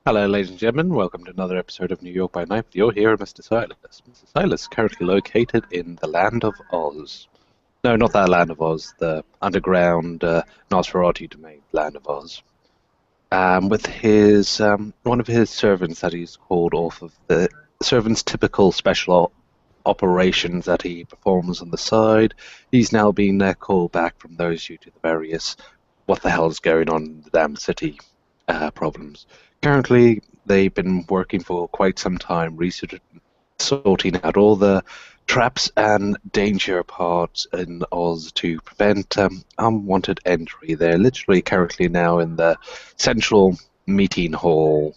Hello, ladies and gentlemen. Welcome to another episode of New York by Night with your hero, Mr. Silas. Mr. Silas, currently located in the land of Oz. No, not that land of Oz, the underground Nosferatu domain, land of Oz. With his one of his servants that he's called off of the servant's typical special operations that he performs on the side. He's now been called back from those due to the various what the hell is going on in the damn city problems. Currently, they've been working for quite some time, researching, sorting out all the traps and danger parts in Oz to prevent unwanted entry. They're literally currently now in the central meeting hall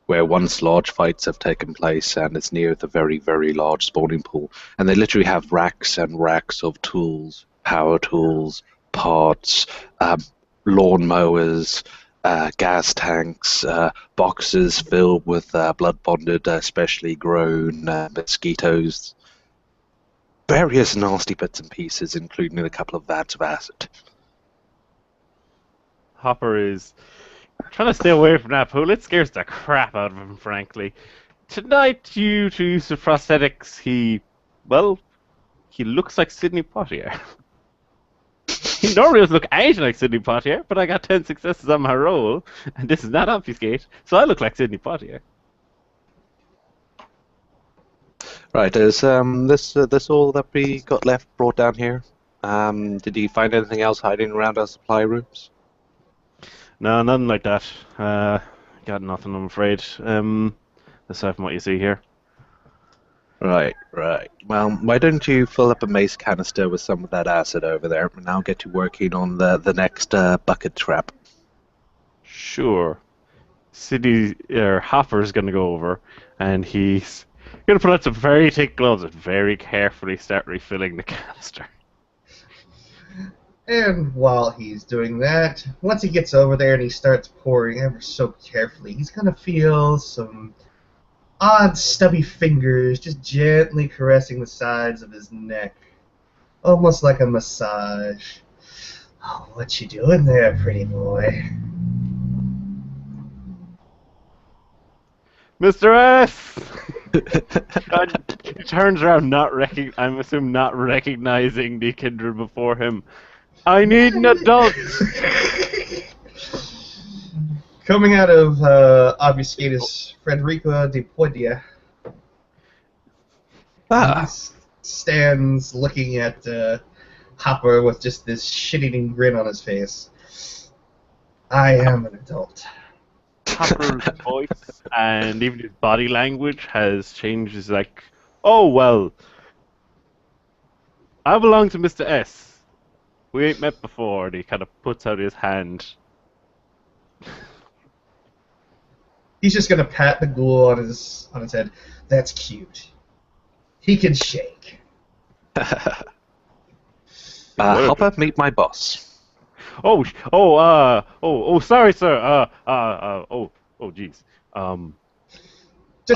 where once large fights have taken place, and it's near the very, very large spawning pool. And they literally have racks and racks of tools, power tools, parts, lawnmowers, gas tanks, boxes filled with blood-bonded, specially grown mosquitoes, various nasty bits and pieces, including a couple of vats of acid. Hopper is trying to stay away from that pool. It scares the crap out of him, frankly. Tonight, due to use of prosthetics, well, he looks like Sidney Poitier. He normally doesn't look anything like Sidney Poitier, but I got 10 successes on my roll, and this is not obfuscate, so I look like Sidney Poitier. Right, is this all that we got left brought down here? Did you find anything else hiding around our supply rooms? No, nothing like that. Got nothing, I'm afraid. Aside from what you see here. Right, right. Well, why don't you fill up a mace canister with some of that acid over there, and I'll get you working on the next bucket trap. Sure. Hopper's gonna go over, and he's gonna put on some very thick gloves and very carefully start refilling the canister. And while he's doing that, once he gets over there and he starts pouring ever so carefully, he's going to feel some odd stubby fingers just gently caressing the sides of his neck. Almost like a massage. Oh, what you doing there, pretty boy? Mr. S! He turns around, I'm assuming not recognizing the kindred before him. I need an adult! Coming out of Obfuscatus Frederica DiPadua, he stands looking at Hopper with just this shit-eating grin on his face. I am an adult. Hopper's voice and even his body language has changed. He's like, oh, well, I belong to Mr. S. We ain't met before. And he kind of puts out his hand. He's just gonna pat the ghoul on his head. That's cute. He can shake. Hopper, meet my boss. Sorry, sir. Jeez. I'll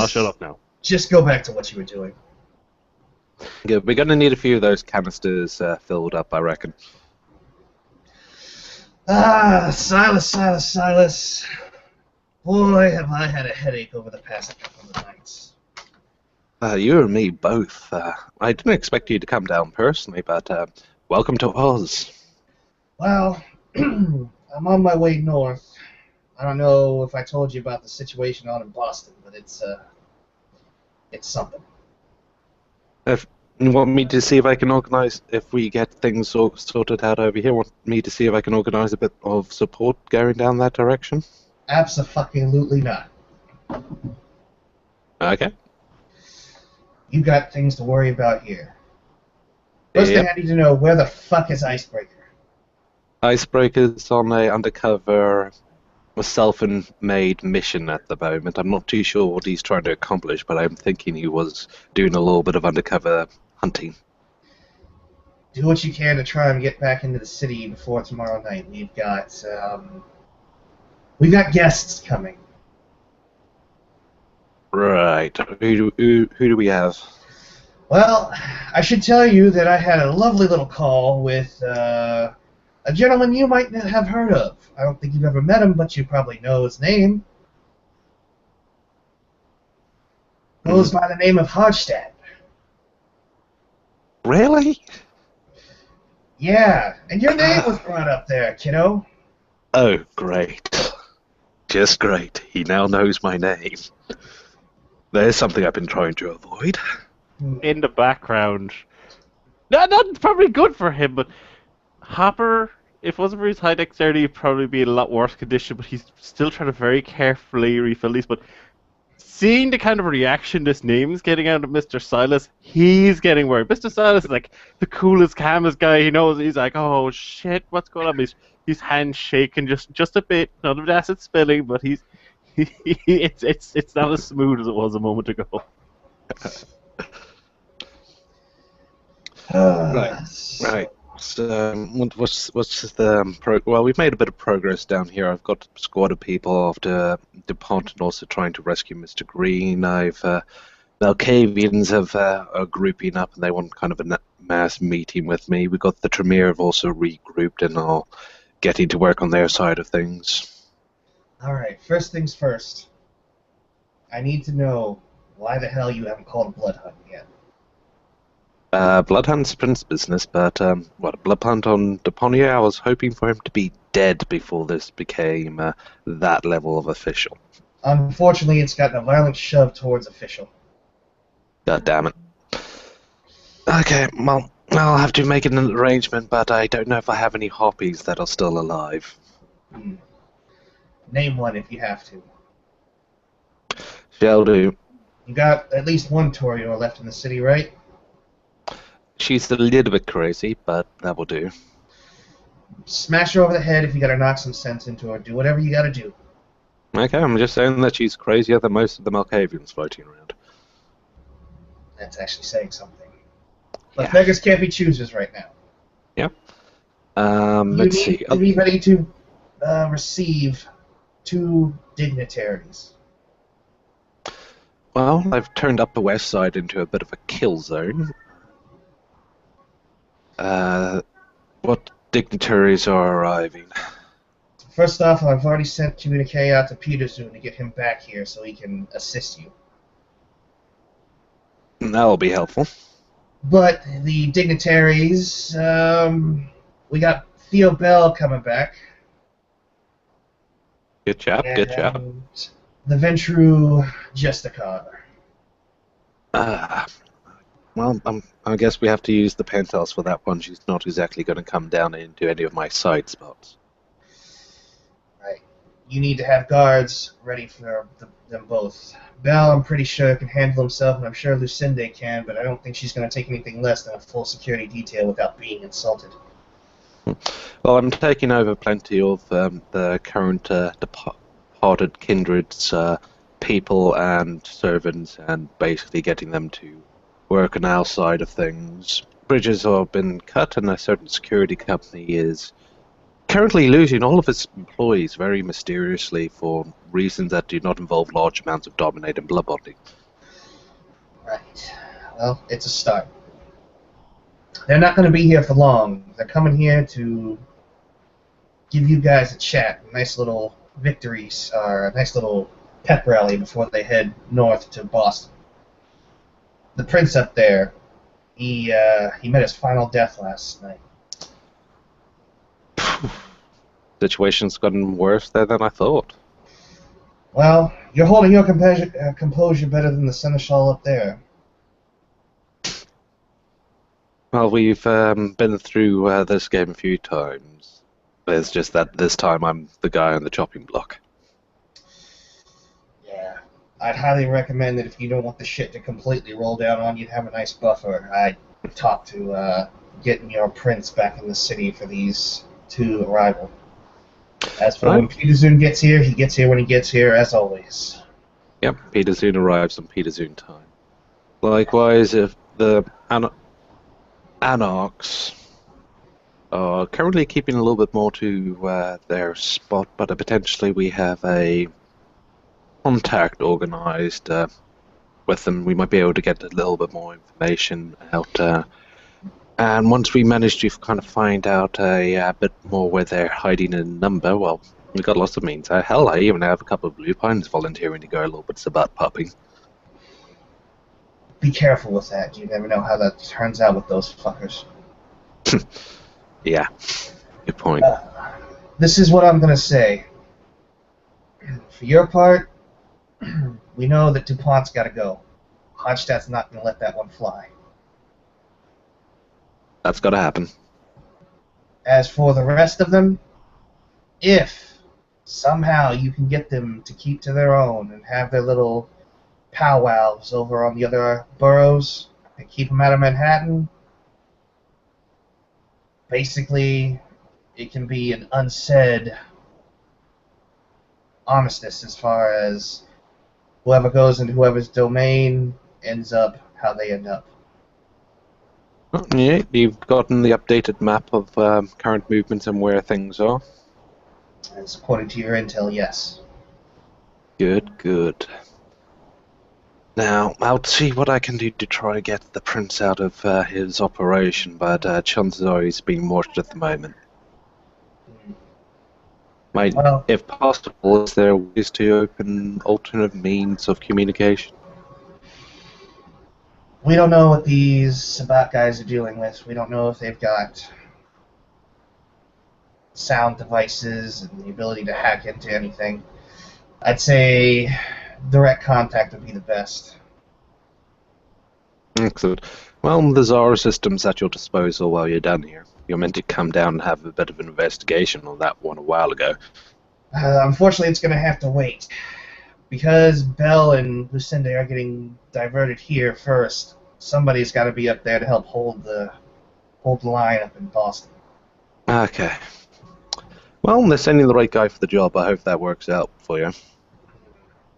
shut up now. Just go back to what you were doing. Good. We're gonna need a few of those canisters filled up, I reckon. Silas. Boy, have I had a headache over the past couple of nights. You and me both. I didn't expect you to come down personally, but welcome to Oz. Well, I'm on my way north. I don't know if I told you about the situation out in Boston, but it's something. If you want me to see if I can organize, if we get things sorted out over here, want me to see if I can organize a bit of support going down that direction? Abso-fucking-lutely not. Okay. You got things to worry about here. First thing I need to know, where the fuck is Icebreaker? Icebreaker's on a undercover, self-made mission at the moment. I'm not too sure what he's trying to accomplish, but I'm thinking he was doing a little bit of undercover hunting. Do what you can to try and get back into the city before tomorrow night. We've got guests coming. Right. Who do we have? Well, I should tell you that I had a lovely little call with a gentleman you might not have heard of. I don't think you've ever met him, but you probably know his name. Goes by the name of Hodgstad. Really? Yeah, and your name was brought up there, kiddo. Oh, great. Just great. He now knows my name. There's something I've been trying to avoid. In the background. No, not probably good for him, but Hopper, if it wasn't for his high dexterity, he'd probably be in a lot worse condition, but he's still trying to very carefully refill these. But seeing the kind of reaction this name's getting out of Mr. Silas, he's getting worried. Mr. Silas is like the coolest, calmest guy. He knows. He's like, oh shit, what's going on? His hands shaking just a bit. None of the acid spilling, but it's not as smooth as it was a moment ago. Right. So, what's the well? We've made a bit of progress down here. I've got a squad of people after DuPont and also trying to rescue Mr. Green. Malkavians are grouping up and they want kind of a mass meeting with me. We've got the Tremere have also regrouped and are getting to work on their side of things. All right, first things first. I need to know why the hell you haven't called a blood hunt yet. Bloodhunt's Prince business, but a blood hunt on DiPadua? I was hoping for him to be dead before this became that level of official. Unfortunately, it's gotten a violent shove towards official. God damn it. Okay, well, I'll have to make an arrangement, but I don't know if I have any hoppies that are still alive. Name one if you have to. Shall do. You got at least one Toreador left in the city, right? She's a little bit crazy, but that will do. Smash her over the head if you gotta knock some sense into her. Do whatever you gotta do. Okay, I'm just saying that she's crazier than most of the Malkavians floating around. That's actually saying something. But Yeah. beggars can't be choosers right now. Yep. You Let's need see. to be ready to receive 2 dignitaries. Well, I've turned Upper West Side into a bit of a kill zone. What dignitaries are arriving? First off, I've already sent communique out to Petersoon to get him back here so he can assist you. That'll be helpful. But the dignitaries, we got Theo Bell coming back. Good job, good job. And the Ventru Justicar. Well, I guess we have to use the penthouse for that one. She's not exactly going to come down into any of my side spots. Right. You need to have guards ready for them both. Bell, I'm pretty sure, can handle himself, and I'm sure Lucinde can, but I don't think she's going to take anything less than a full security detail without being insulted. Well, I'm taking over plenty of the current departed kindred's people and servants and basically getting them to work on our side of things. Bridges have been cut and a certain security company is currently losing all of its employees very mysteriously for reasons that do not involve large amounts of dominating blood bonding. Right. Well, it's a start. They're not going to be here for long. They're coming here to give you guys a chat, a nice little victories, or a nice little pep rally before they head north to Boston. The prince up there, he met his final death last night. Situation's gotten worse there than I thought. Well, you're holding your composure better than the seneschal up there. Well, we've been through this game a few times. It's just that this time I'm the guy on the chopping block. Yeah. I'd highly recommend that if you don't want the shit to completely roll down on you, have a nice buffer. I'd talk to getting your prince back in the city for these 2 arrival. As for when Petersoon gets here, he gets here when he gets here, as always. Yep, Petersoon arrives on Petersoon time. Likewise, if the Anarchs are currently keeping a little bit more to their spot, but potentially we have a contact organized with them. We might be able to get a little bit more information out. And once we manage to kind of find out a bit more where they're hiding in number, well, we've got lots of means. Hell, I even have a couple of blue pines volunteering to go a little bit about popping. be careful with that. You never know how that turns out with those fuckers. Yeah, good point. This is what I'm going to say. For your part, we know that DuPont's got to go. Hodgstadt's not going to let that one fly. That's got to happen. As for the rest of them, if somehow you can get them to keep to their own and have their little powwows over on the other boroughs and keep them out of Manhattan, basically it can be an unsaid armistice as far as whoever goes into whoever's domain ends up how they end up. Oh, yeah, you've gotten the updated map of current movements and where things are. As according to your intel, yes. Good, good. Now, I'll see what I can do to try to get the prince out of his operation, but chances are he's being mortared at the moment. Well, If possible, is there ways to open alternate means of communication? we don't know what these Sabat guys are dealing with. We don't know if they've got sound devices and the ability to hack into anything. I'd say direct contact would be the best. Excellent. Well, there's our systems at your disposal while you're down here. You're meant to come down and have a bit of an investigation on that one a while ago. Unfortunately, it's going to have to wait. Because Bell and Lucinda are getting diverted here first, somebody's got to be up there to help hold the line up in Boston. Okay. Well, they're sending the right guy for the job. I hope that works out for you.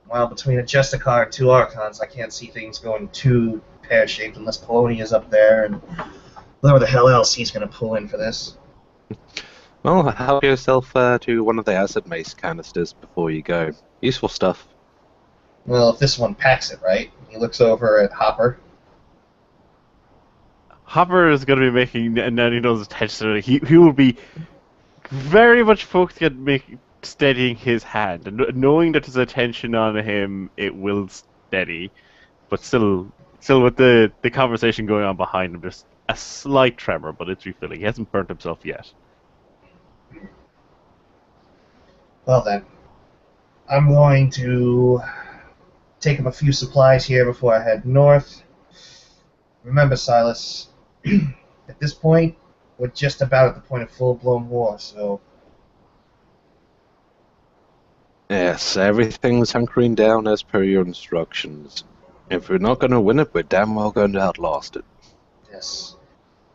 Well, between a Justicar and two Archons, I can't see things going too pear-shaped unless Polonia's up there and whatever the hell else he's going to pull in for this. Well, help yourself to one of the acid mace canisters before you go. Useful stuff. Well, if this one packs it, right? He looks over at Hopper. Hopper is going to be making, and then he knows his attention. He will be very much focused on steadying his hand, and knowing that there's attention on him, it will steady. But still with the conversation going on behind him, there's a slight tremor, but it's refilling. He hasn't burnt himself yet. Well then, I'm going to take him a few supplies here before I head north. Remember, Silas, at this point, we're just about at the point of full-blown war, so... Yes, everything's hunkering down as per your instructions. If we're not going to win it, we're damn well going to outlast it. Yes.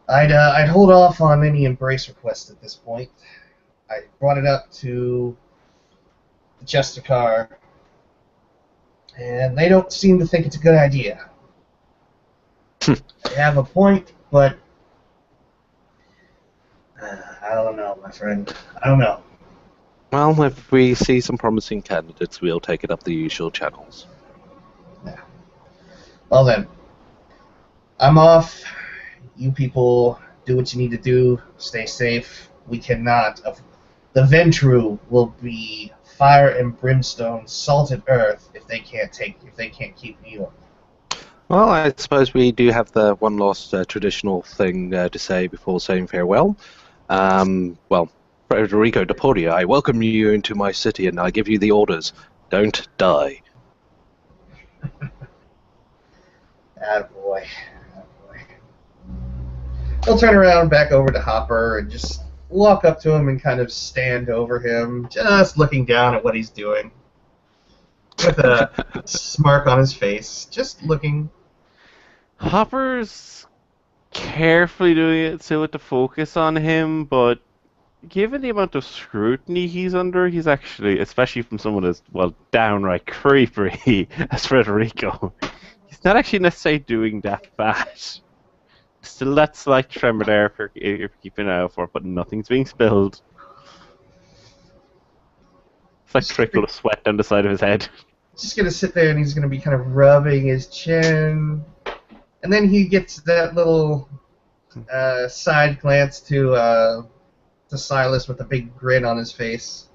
I'd hold off on any embrace requests at this point. I brought it up to the Justicar, and they don't seem to think it's a good idea. They have a point, but I don't know, my friend. I don't know. Well, if we see some promising candidates, we'll take it up the usual channels. Yeah. Well then, I'm off. You people do what you need to do. Stay safe. We cannot. The Ventru will be fire and brimstone, salted earth if they can't keep New York. Well, I suppose we do have the one last traditional thing to say before saying farewell. Well, Federico DiPadua, I welcome you into my city and I give you the orders. Don't die. Attaboy. He'll turn around back over to Hopper and just walk up to him and kind of stand over him, just looking down at what he's doing. With a smirk on his face, just looking. Hopper's carefully doing it so with the focus on him, but given the amount of scrutiny he's under, he's actually, especially from someone as, well, downright creepy as Federico, he's not actually necessarily doing that bad. Still that slight tremor there if you're keeping an eye out for it, but nothing's being spilled. It's like a trickle of sweat down the side of his head. He's just gonna sit there and he's gonna be kind of rubbing his chin, and then he gets that little side glance to Silas with a big grin on his face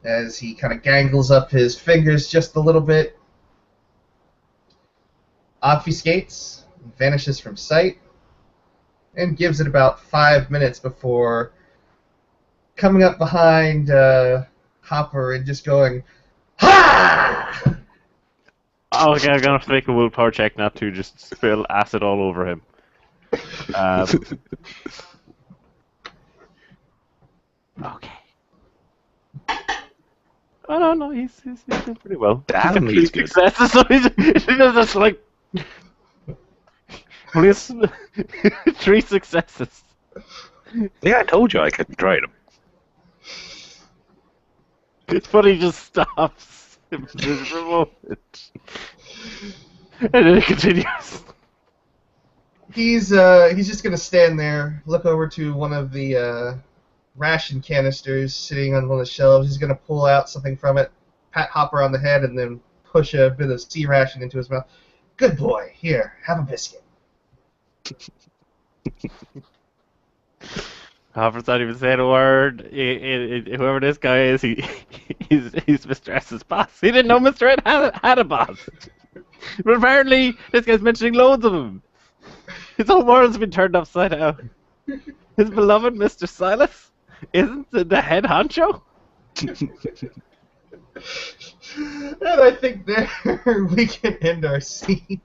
as he kind of gangles up his fingers just a little bit. obfuscates, vanishes from sight, and gives it about 5 minutes before coming up behind Hopper and just going, "Ha!" Oh, okay, I'm gonna have to make a willpower check not to just spill acid all over him. Okay. Oh no, he's doing pretty well. Damn, He's he's good. successes, so he's just like only 3 successes. Yeah, I told you I couldn't trade him. But he just stops for a moment, and then it continues. He's just gonna stand there, look over to one of the ration canisters sitting on one of the shelves. He's gonna pull out something from it, pat Hopper on the head, and then push a bit of sea ration into his mouth. Good boy. Here, have a biscuit. Hopper's not even saying a word. Whoever this guy is, he's Mr. S's boss. He didn't know Mr. Ed had a boss. But apparently, this guy's mentioning loads of them. His whole world's been turned upside down. His beloved Mr. Silas isn't the head honcho? And I think there we can end our scene.